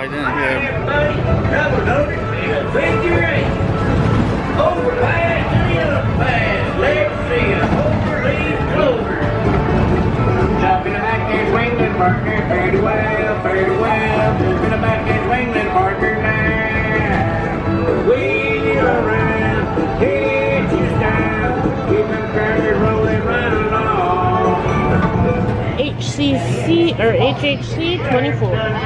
I didn't hear him. Overpass to the underpass. Let's see a overleaf clover. Jump in the back and swing that partner. Fare thee well, fare thee well. Jump in the back and swing that partner now. Wheel around, hit you down. Keep them crackers rolling right along. HCC or HHC 24.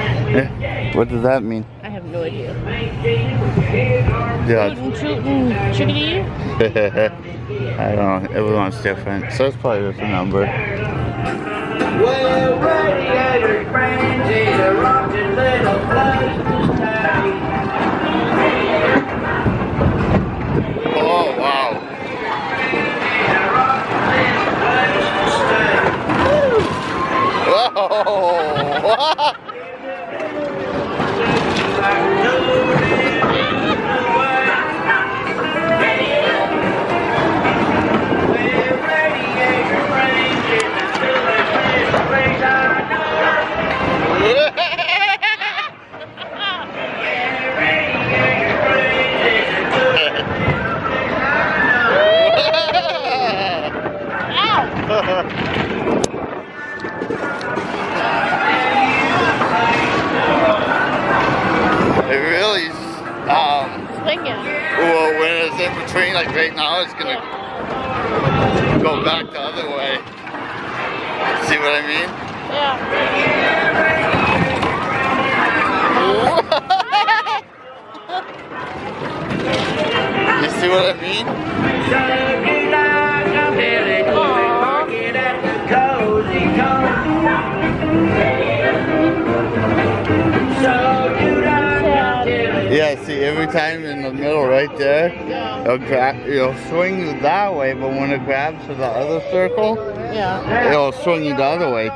What does that mean? I have no idea. Yeah. Tootin' tootin' chickadee? I don't know. Everyone's different. So it's probably just a number. Well, radiator friends is a rockin' little place to stay. Oh, wow. Whoa! It really, Swinging. well, when it's in between, like right now, it's gonna go back the other way. See what I mean? Yeah. You see what I mean? Yeah, see, every time in the middle right there, it'll swing you that way, but when it grabs to the other circle, Yeah. it'll swing you the other way.